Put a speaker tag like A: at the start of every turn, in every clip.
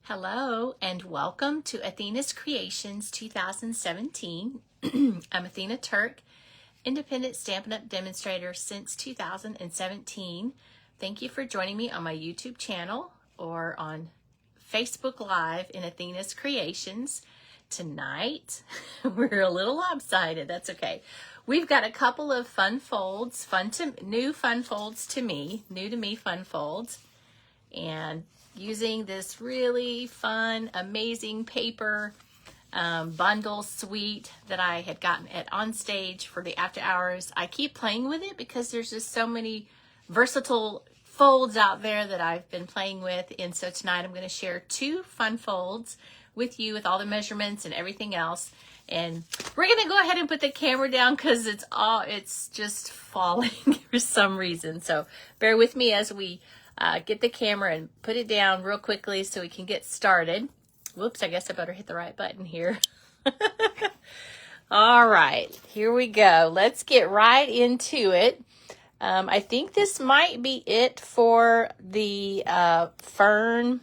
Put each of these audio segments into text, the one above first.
A: Hello and welcome to Athena's Creations 2017. I'm Athena Turk, independent Stampin' Up! Demonstrator since 2017. Thank you for joining me on my YouTube channel or on Facebook Live in Athena's Creations. Tonight, we're a little lopsided, that's okay. We've got a couple of fun folds, new fun folds to me, new to me fun folds. And using this really fun, amazing paper bundle suite that I had gotten at On Stage for the after hours. I keep playing with it because there's just so many versatile folds out there that I've been playing with. And so tonight I'm going to share two fun folds with you with all the measurements and everything else. And we're going to go ahead and put the camera down because it's just falling for some reason. So bear with me as we get the camera and put it down real quickly so we can get started. Whoops, I guess I better hit the right button here. All right, here we go. Let's get right into it. I think this might be it for the Fern,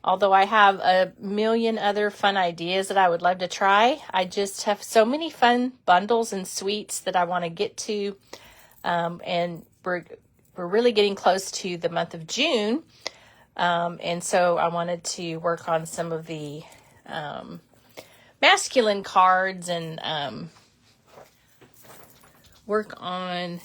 A: although I have a million other fun ideas that I would love to try. I just have so many fun bundles and suites that I want to get to, and we're really getting close to the month of June, and so I wanted to work on some of the masculine cards and work on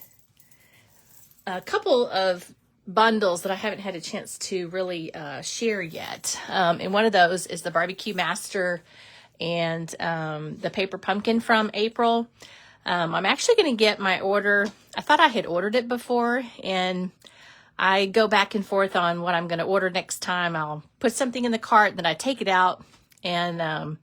A: a couple of bundles that I haven't had a chance to really share yet. And one of those is the Barbecue Master and the Paper Pumpkin from April. I'm actually going to get my order. I thought I had ordered it before, and I go back and forth on what I'm going to order next time. I'll put something in the cart, then I take it out, and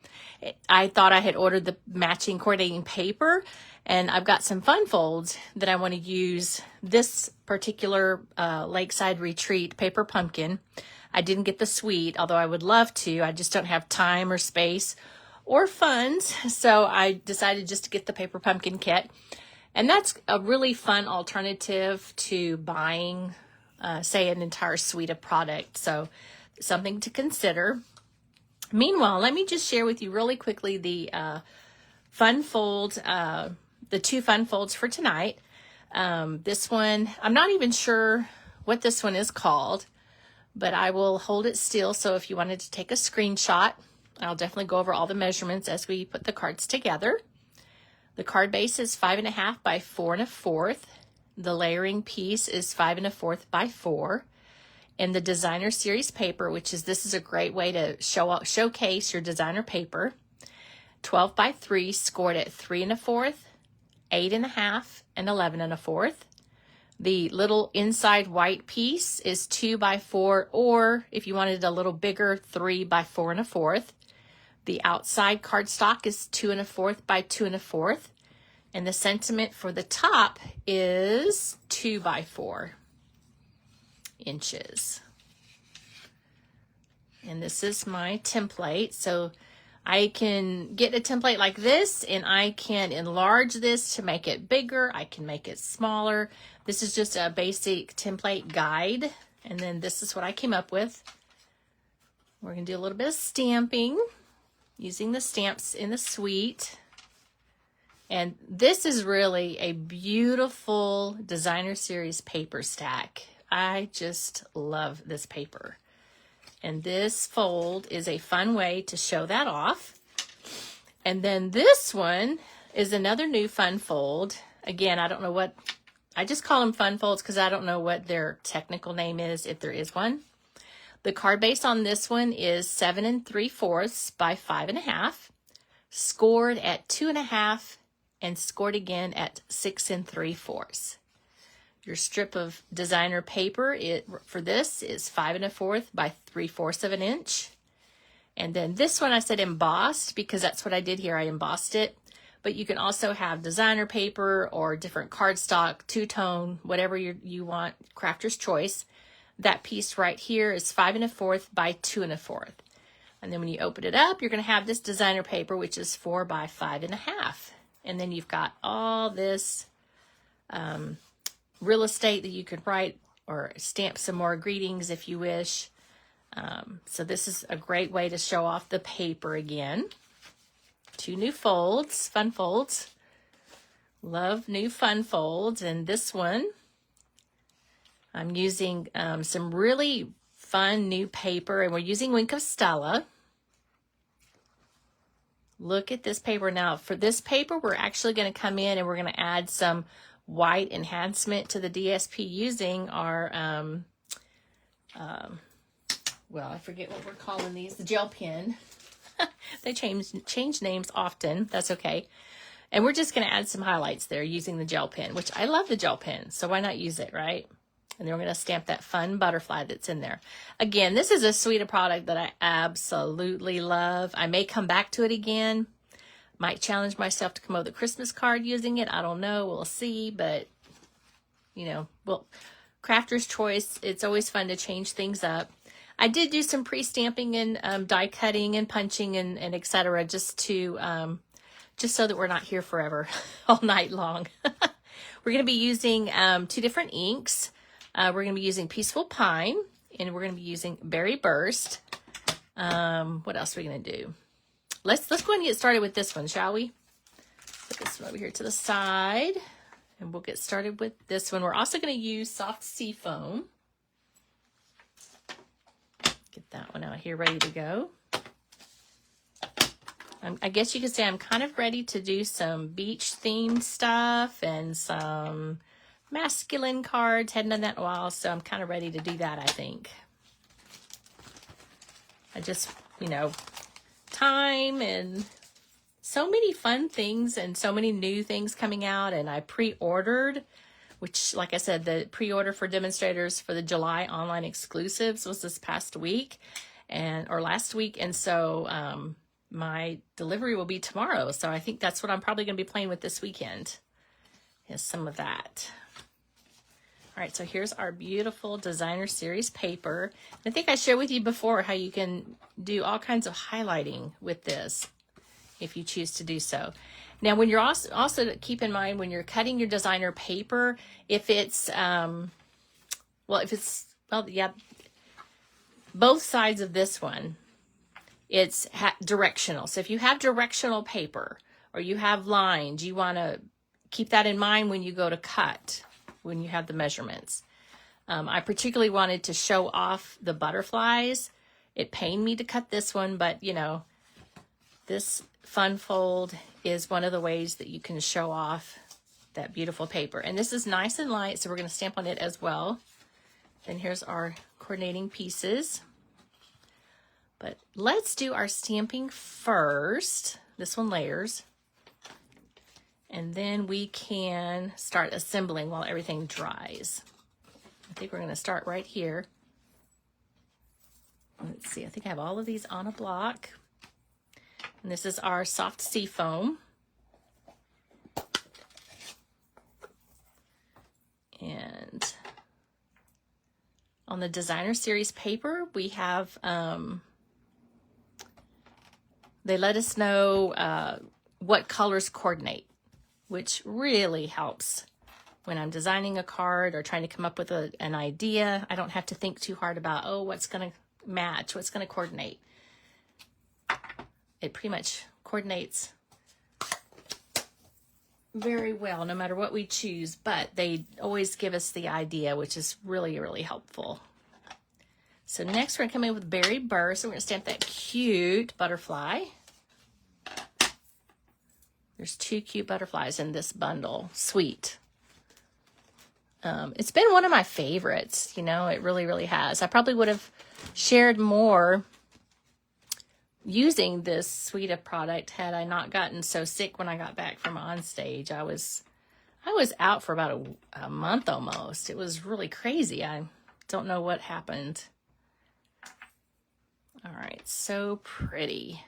A: I thought I had ordered the matching coordinating paper, and I've got some fun folds that I want to use. This particular Lakeside Retreat Paper Pumpkin, I didn't get the suite, although I would love to. I just don't have time or space or funds, so I decided just to get the Paper Pumpkin kit. And that's a really fun alternative to buying, say, an entire suite of product. So something to consider. Meanwhile, let me just share with you really quickly the fun fold, the two fun folds for tonight. This one, I'm not even sure what this one is called, but I will hold it still. So if you wanted to take a screenshot, I'll definitely go over all the measurements as we put the cards together. The card base is 5.5 by 4 1/4. The layering piece is 5 1/4 by 4. And the designer series paper, this is a great way to showcase your designer paper. 12 by 3, scored at 3 1/4, 8.5, and 11 1/4. The little inside white piece is 2 by 4, or if you wanted a little bigger, 3 by 4 1/4. The outside cardstock is 2 1/4 by 2 1/4. And the sentiment for the top is 2 by 4 inches. And this is my template. So I can get a template like this, and I can enlarge this to make it bigger. I can make it smaller. This is just a basic template guide. And then this is what I came up with. We're going to do a little bit of stamping using the stamps in the suite. And this is really a beautiful designer series paper stack. I just love this paper. And this fold is a fun way to show that off. And then this one is another new fun fold. Again, I don't know what, I just call them fun folds because I don't know what their technical name is, if there is one. The card base on this one is 7 3/4 by 5.5, scored at 2.5, and scored again at 6 3/4. Your strip of designer paper for this is 5 1/4 by 3/4 of an inch. And then this one I said embossed because that's what I did here. I embossed it. But you can also have designer paper or different cardstock, two-tone, whatever you want, crafter's choice. That piece right here is 5 1/4 by 2 1/4. And then when you open it up, you're going to have this designer paper, which is 4 by 5.5. And then you've got all this real estate that you could write or stamp some more greetings if you wish. So this is a great way to show off the paper again. 2 new folds, fun folds. Love new fun folds. And this one, I'm using some really fun new paper, and we're using Wink of Stella. Look at this paper. Now, for this paper, we're actually going to come in and we're going to add some white enhancement to the DSP using our, well, I forget what we're calling these, the gel pen. They change names often. That's okay. And we're just going to add some highlights there using the gel pen, which I love the gel pen, so why not use it, right? And then we're going to stamp that fun butterfly that's in there. Again, this is a suite of product that I absolutely love. I may come back to it again. Might challenge myself to come up with a Christmas card using it. I don't know. We'll see. But, you know, well, crafter's choice. It's always fun to change things up. I did do some pre-stamping and die cutting and punching and et cetera, just to just so that we're not here forever all night long. We're going to be using 2 different inks. We're going to be using Peaceful Pine, and we're going to be using Berry Burst. What else are we going to do? Let's go ahead and get started with this one, shall we? Put this one over here to the side, and we'll get started with this one. We're also going to use Soft Sea Foam. Get that one out here ready to go. I guess you could say I'm kind of ready to do some beach themed stuff and some masculine cards. Hadn't done that in a while, so I'm kind of ready to do that, I think. I just, you know, time and so many fun things and so many new things coming out, and I pre-ordered, which, like I said, the pre-order for demonstrators for the July online exclusives was this past week or last week, and so my delivery will be tomorrow, so I think that's what I'm probably going to be playing with this weekend, is some of that. All right, so here's our beautiful designer series paper. I think I shared with you before how you can do all kinds of highlighting with this if you choose to do so. Now, when you're also keep in mind when you're cutting your designer paper, if it's both sides of this one, it's directional. So if you have directional paper or you have lines, you want to keep that in mind when you go to cut, when you have the measurements. I particularly wanted to show off the butterflies. It pained me to cut this one, but you know, this fun fold is one of the ways that you can show off that beautiful paper. And this is nice and light, so we're going to stamp on it as well. Then here's our coordinating pieces. But let's do our stamping first. This one layers. And then we can start assembling while everything dries. I think we're going to start right here. Let's see, I think I have all of these on a block. And this is our soft sea foam. And on the designer series paper, we have, they let us know what colors coordinate, which really helps when I'm designing a card or trying to come up with an idea. I don't have to think too hard about, oh, what's going to match, what's going to coordinate. It pretty much coordinates very well no matter what we choose, but they always give us the idea, which is really, really helpful. So next we're going to come in with Berry Burst. So we're going to stamp that cute butterfly. There's 2 cute butterflies in this bundle. Sweet. It's been one of my favorites, you know, it really, really has. I probably would have shared more using this suite of product had I not gotten so sick when I got back from on stage. I was out for about a month almost. It was really crazy. I don't know what happened. All right, so pretty.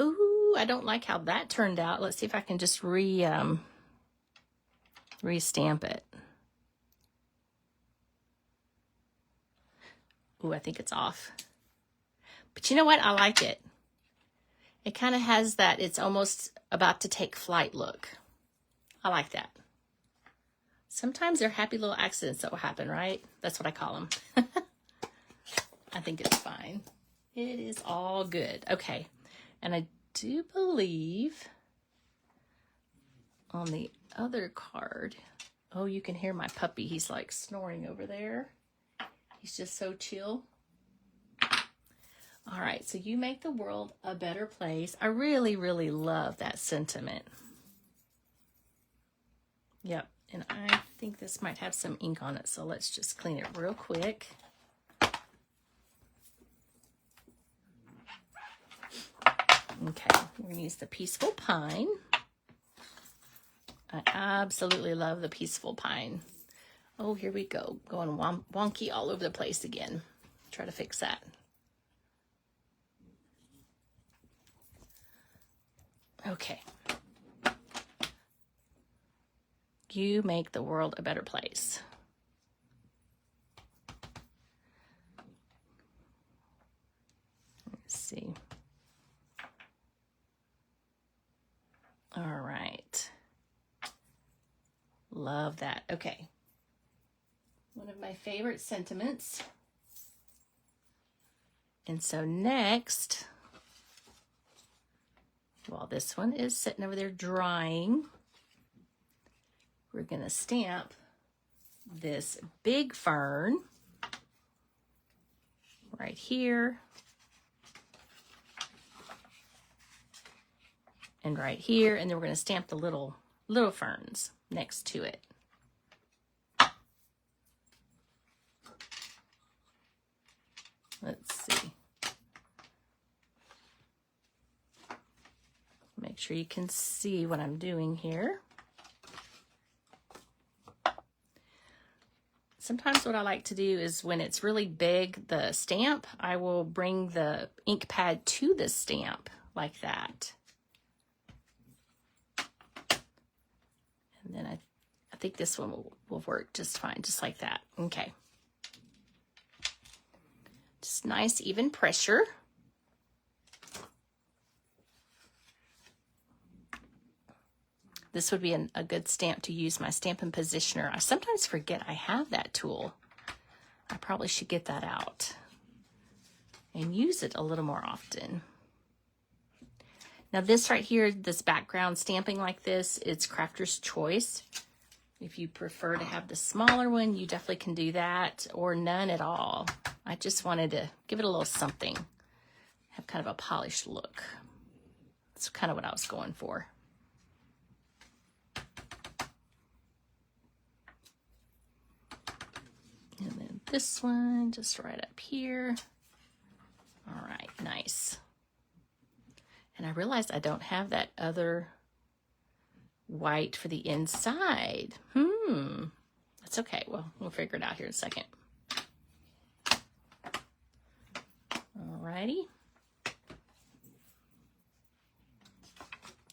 A: Ooh, I don't like how that turned out. Let's see if I can just re-stamp it. Ooh, I think it's off. But you know what? I like it. It kind of has that, it's almost about to take flight look. I like that. Sometimes they're happy little accidents that will happen, right? That's what I call them. I think it's fine. It is all good. Okay. And I do believe on the other card, oh, you can hear my puppy. He's like snoring over there. He's just so chill. All right, so you make the world a better place. I really, really love that sentiment. Yep, and I think this might have some ink on it, so let's just clean it real quick. Okay, we're gonna use the Peaceful Pine. I absolutely love the Peaceful Pine. Oh, here we go, going wonky all over the place again. Try to fix that. Okay. You make the world a better place. Let's see. All right. Love that. Okay. One of my favorite sentiments. And so next, while this one is sitting over there drying, we're going to stamp this big fern right here and right here, and then we're going to stamp the little ferns next to it. Let's see. Make sure you can see what I'm doing here. Sometimes what I like to do is when it's really big, the stamp, I will bring the ink pad to the stamp like that. And then I think this one will work just fine, just like that. Okay. Just nice, even pressure. This would be a good stamp to use, my Stampin' Positioner. I sometimes forget I have that tool. I probably should get that out and use it a little more often. Now this right here, this background stamping like this, it's crafter's choice. If you prefer to have the smaller one, you definitely can do that, or none at all. I just wanted to give it a little something, have kind of a polished look. That's kind of what I was going for. And then this one, just right up here. All right, nice. And I realized I don't have that other white for the inside. That's okay. Well, we'll figure it out here in a second. Alrighty.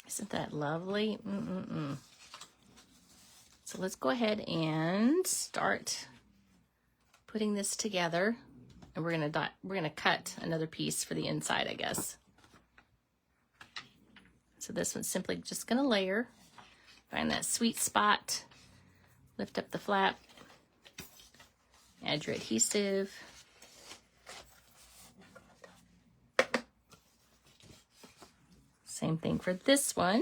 A: Isn't that lovely? So let's go ahead and start putting this together, and we're gonna cut another piece for the inside, I guess. So this one's simply just gonna layer, find that sweet spot, lift up the flap, add your adhesive, same thing for this one.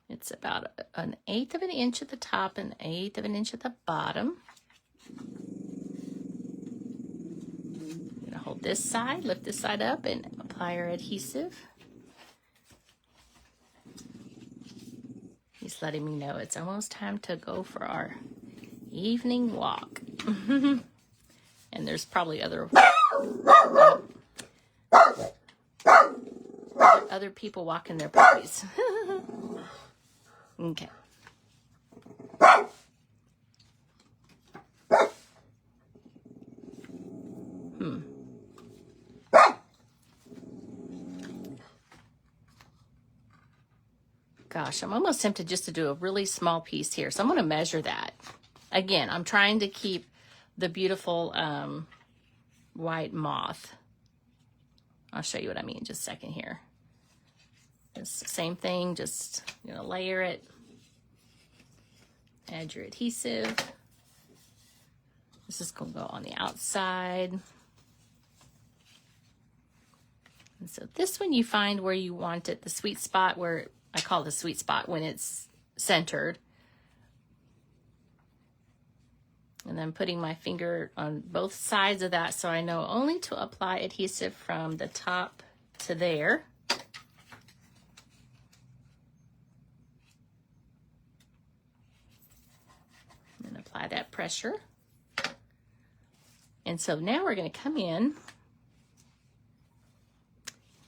A: It's about 1/8 of an inch at the top and 1/8 of an inch at the bottom. I'm gonna hold this side, lift this side up, and apply our adhesive. He's letting me know it's almost time to go for our evening walk. And there's probably other people walking their puppies. Okay. Gosh, I'm almost tempted just to do a really small piece here. So I'm going to measure that. Again, I'm trying to keep the beautiful white moth. I'll show you what I mean in just a second here. It's the same thing, just layer it, add your adhesive, This is going to go on the outside. And so this one you find where you want it, the sweet spot, where I call it the sweet spot when it's centered. And then putting my finger on both sides of that so I know only to apply adhesive from the top to there. And apply that pressure. And so now we're going to come in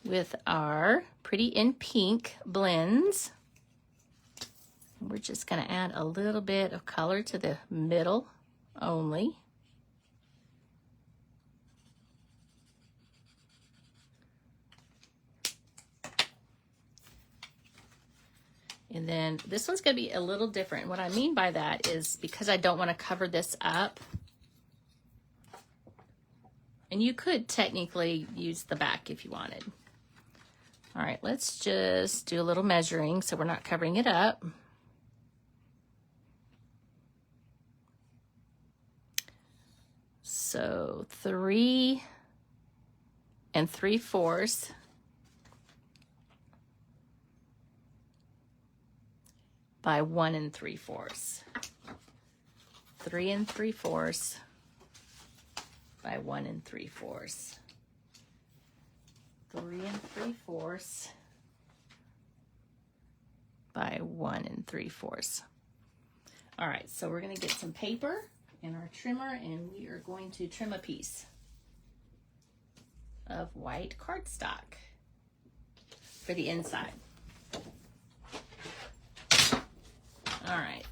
A: with our Pretty in Pink blends. We're just going to add a little bit of color to the middle only. And then this one's going to be a little different. What I mean by that is because I don't want to cover this up. And you could technically use the back if you wanted. All right, let's just do a little measuring so we're not covering it up. So 3 3/4 by 1 3/4. 3 3/4 by 1 3/4. 3 3/4 by 1 3/4. All right, so we're going to get some paper and our trimmer, and we are going to trim a piece of white cardstock for the inside. All right,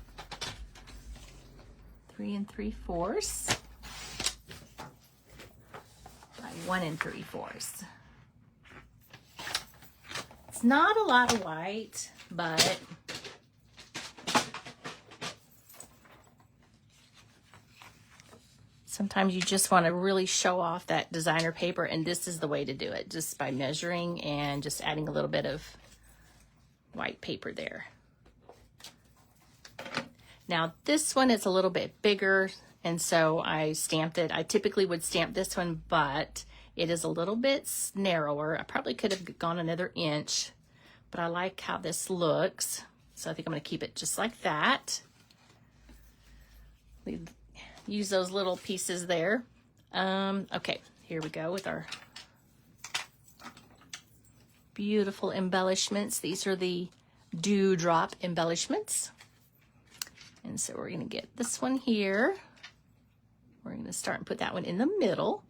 A: 3 3/4 by 1 3/4. It's not a lot of white, but sometimes you just want to really show off that designer paper, and this is the way to do it, just by measuring and just adding a little bit of white paper there. Now this one is a little bit bigger, and so I stamped it. I typically would stamp this one, but it is a little bit narrower. I probably could have gone another inch, but I like how this looks. So I think I'm going to keep it just like that. Use those little pieces there. Okay, here we go with our beautiful embellishments. These are the dewdrop embellishments. And so we're going to get this one here. We're going to start and put that one in the middle.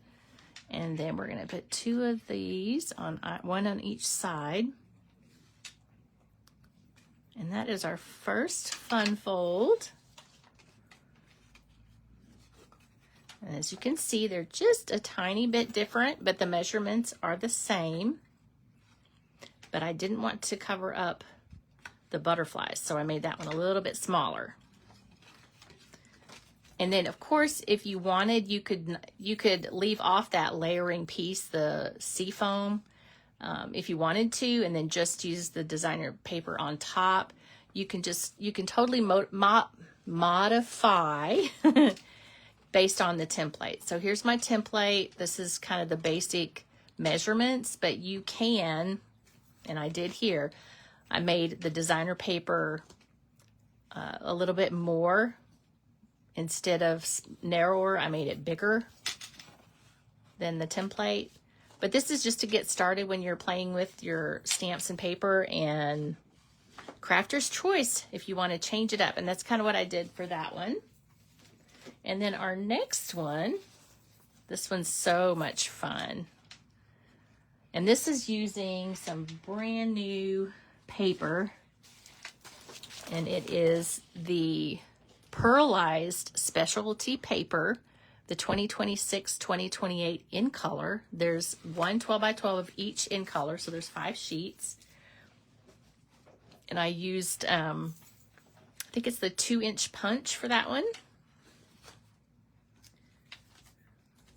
A: And then we're going to put 2 of these, on one on each side. And that is our first fun fold. And as you can see, they're just a tiny bit different, but the measurements are the same. But I didn't want to cover up the butterflies, so I made that one a little bit smaller. And then, of course, if you wanted, you could leave off that layering piece, the seafoam, if you wanted to, and then just use the designer paper on top. You can totally modify based on the template. So here's my template. This is kind of the basic measurements, but you can, and I did here, I made the designer paper a little bit more. Instead of narrower, I made it bigger than the template. But this is just to get started when you're playing with your stamps and paper, and crafter's choice if you want to change it up. And that's kind of what I did for that one. And then our next one, this one's so much fun. And this is using some brand new paper. And it is the Pearlized Specialty Paper, the 2026-2028 in color. There's 1 12 by 12 of each in color, so there's 5 sheets. And I used, I think it's the 2-inch punch for that one.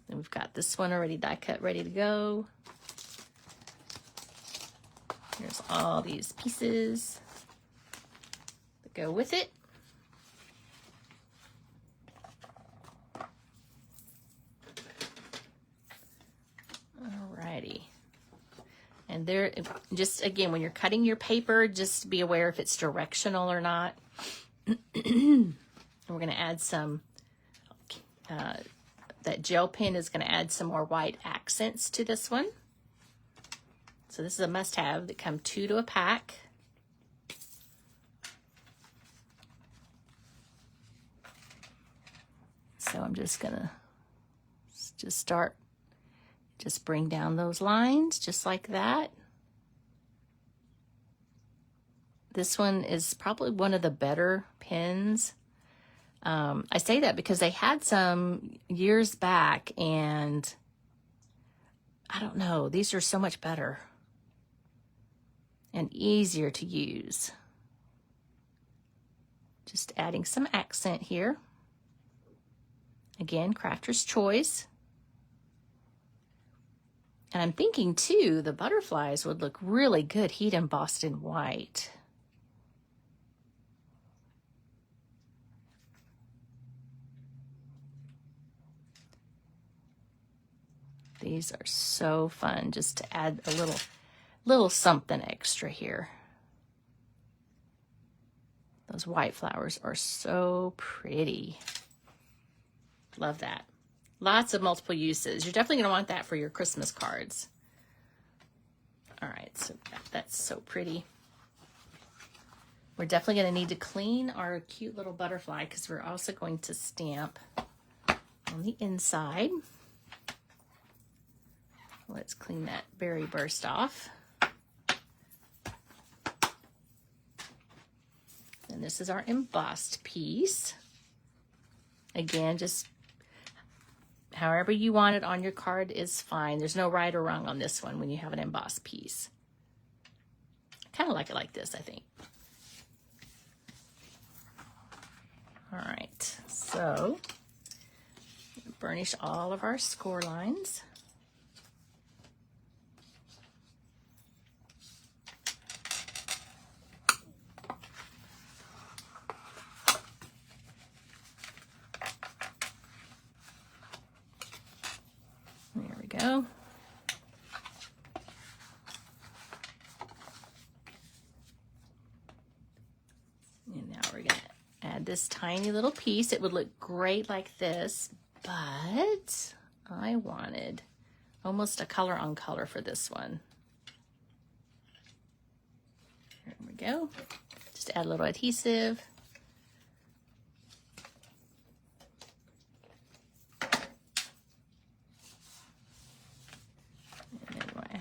A: And we've got this one already die cut, ready to go. Here's all these pieces that go with it. Alrighty. And there, just again, when you're cutting your paper, just be aware if it's directional or not. And we're going to add some, that gel pen is going to add some more white accents to this one. So this is a must-have. They come 2 to a pack. So I'm just going to just bring down those lines just like that. This one is probably one of the better pens. I say that because they had some years back, and I don't know, these are so much better and easier to use. Just adding some accent here. Again, crafter's choice. And I'm thinking too, the butterflies would look really good heat embossed in white. These are so fun, just to add a little something extra here. Those white flowers are so pretty. Love that. Lots of multiple uses. You're definitely going to want that for your Christmas cards. All right, so that's so pretty. We're definitely going to need to clean our cute little butterfly because we're also going to stamp on the inside. Let's clean that berry burst off. And this is our embossed piece. Again, just however you want it on your card is fine. There's no right or wrong on this one when you have an embossed piece. I kind of like it like this, I think. All right, so burnish all of our score lines. There we go. And now we're going to add this tiny little piece. It would look great like this, but I wanted almost a color on color for this one. There we go. Just add a little adhesive.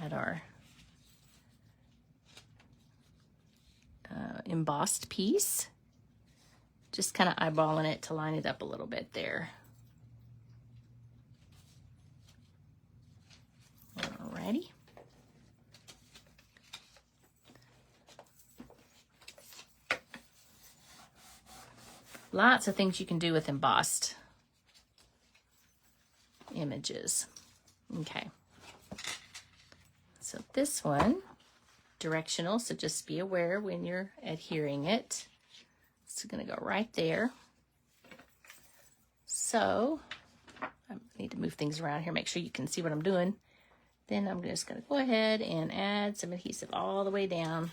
A: Add our embossed piece. Just kind of eyeballing it to line it up a little bit there. Alrighty. Lots of things you can do with embossed images. Okay. So this one, directional, so just be aware when you're adhering it. It's going to go right there. So I need to move things around here, make sure you can see what I'm doing. Then I'm just going to go ahead and add some adhesive all the way down.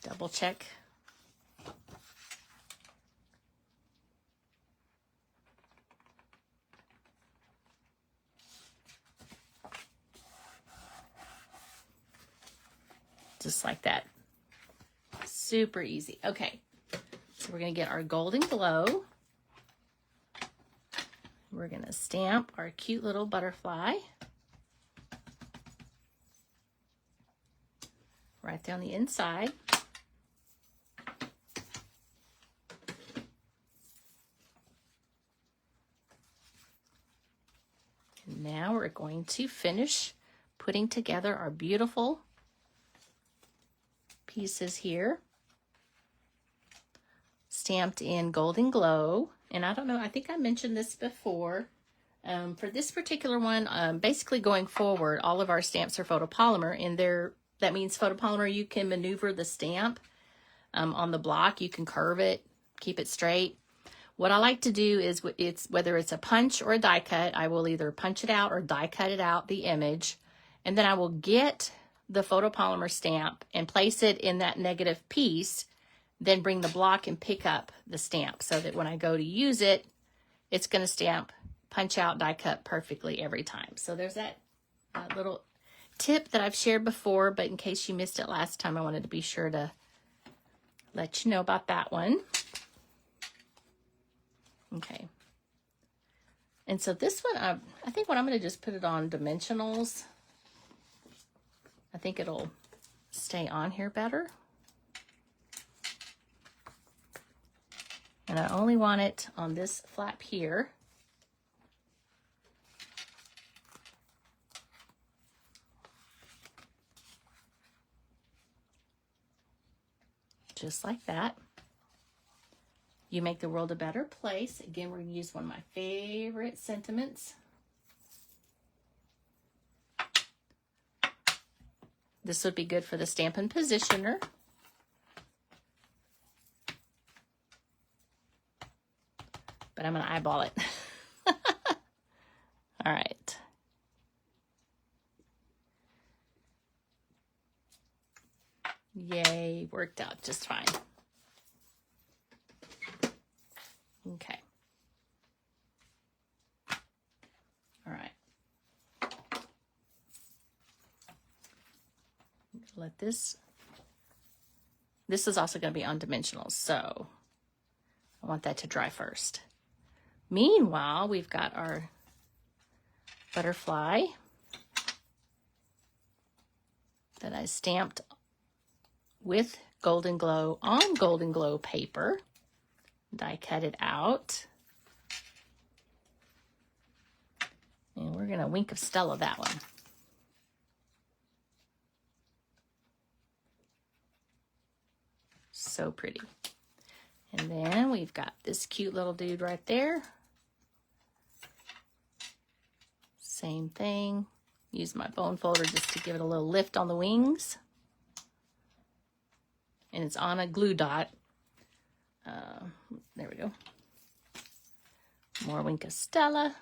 A: Double check. Just like that. Super easy. Okay, so we're going to get our golden glow. We're going to stamp our cute little butterfly right there on the inside. And now we're going to finish putting together our beautiful pieces here, stamped in golden glow. And I don't know, I think I mentioned this before. For this particular one, basically going forward, all of our stamps are photopolymer, and that means photopolymer, you can maneuver the stamp on the block. You can curve it, keep it straight. What I like to do is, whether it's a punch or a die cut, I will either punch it out or die cut it out, the image, and then I will get the photopolymer stamp and place it in that negative piece, then bring the block and pick up the stamp so that when I go to use it, it's going to stamp, punch out, die cut perfectly every time. So there's that little tip that I've shared before, but in case you missed it last time, I wanted to be sure to let you know about that one. Okay. And so this one, I think what I'm going to just put it on dimensionals. I think it'll stay on here better. And I only want it on this flap here. Just like that. You make the world a better place. Again, we're going to use one of my favorite sentiments. This would be good for the Stampin' Positioner. But I'm going to eyeball it. All right. Yay, worked out just fine. Okay. All right. Let this is also going to be on dimensionals, so I want that to dry first. Meanwhile, we've got our butterfly that I stamped with Golden Glow on Golden Glow paper. Die cut it out. And we're going to Wink of Stella that one. So pretty. And then we've got this cute little dude right there. Same thing. Use my bone folder just to give it a little lift on the wings. And it's on a glue dot. There we go. More Wink of Stella.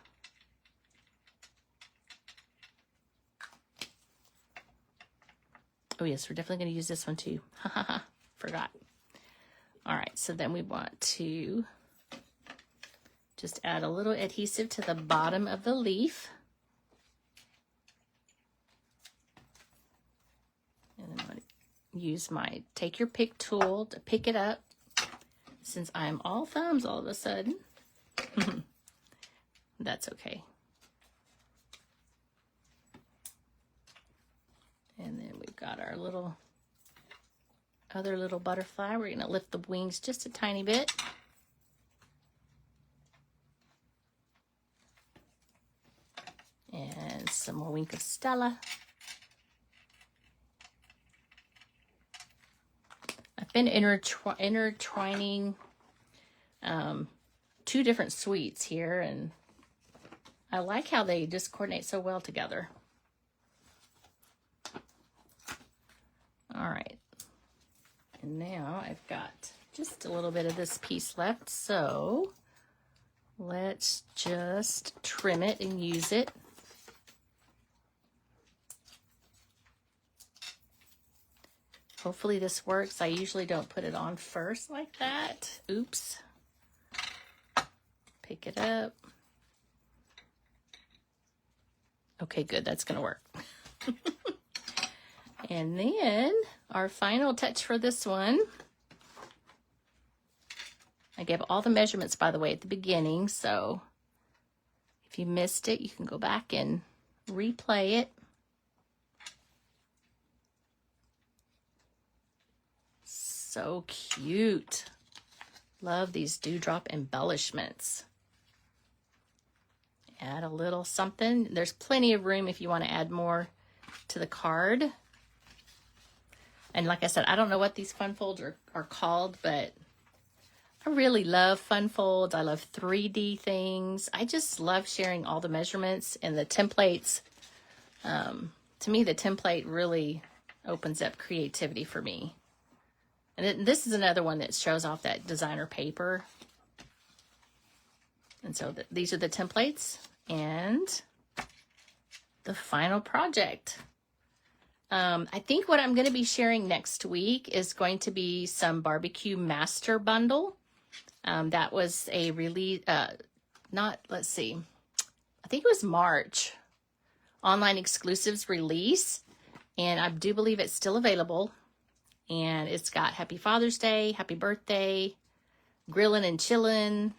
A: Oh yes, we're definitely going to use this one too. Ha ha ha. Forgot. All right, so then we want to just add a little adhesive to the bottom of the leaf. And then I'm going to use my Take Your Pick tool to pick it up, since I'm all thumbs all of a sudden. That's okay. And then we've got our other little butterfly. We're going to lift the wings just a tiny bit. And some more Wink of Stella. I've been intertwining two different suites here, and I like how they just coordinate so well together. All right. And now I've got just a little bit of this piece left, so let's just trim it and use it. Hopefully this works. I usually don't put it on first like that. Oops. Pick it up. Okay, good. That's going to work. And then our final touch for this one. I gave all the measurements, by the way, at the beginning, so if you missed it, you can go back and replay it. So cute. Love these dewdrop embellishments. Add a little something. There's plenty of room if you want to add more to the card. And like I said, I don't know what these fun folds are called, but I really love fun folds. I love 3D things. I just love sharing all the measurements and the templates. To me, the template really opens up creativity for me. And this is another one that shows off that designer paper. And so these are the templates and the final project. I think what I'm going to be sharing next week is going to be some barbecue master bundle. That was a release, let's see, I think it was March, online exclusives release. And I do believe it's still available. And it's got Happy Father's Day, Happy Birthday, Grilling and Chillin'.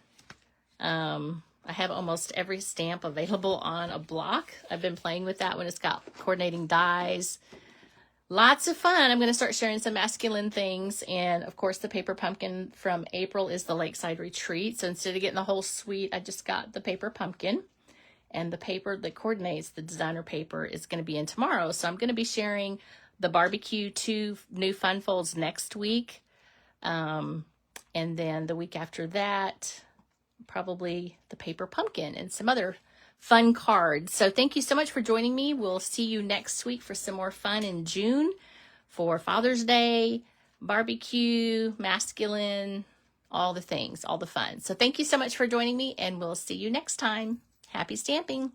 A: I have almost every stamp available on a block. I've been playing with that one. It's got coordinating dies. Lots of fun. I'm going to start sharing some masculine things. And of course, the paper pumpkin from April is the Lakeside Retreat. So instead of getting the whole suite, I just got the paper pumpkin. And the paper that coordinates the designer paper is going to be in tomorrow. So I'm going to be sharing the barbecue 2 new fun folds next week. And then the week after that, probably the paper pumpkin and some other fun cards. So thank you so much for joining me. We'll see you next week for some more fun in June for Father's Day, barbecue, masculine, all the things, all the fun. So thank you so much for joining me, and we'll see you next time. Happy stamping.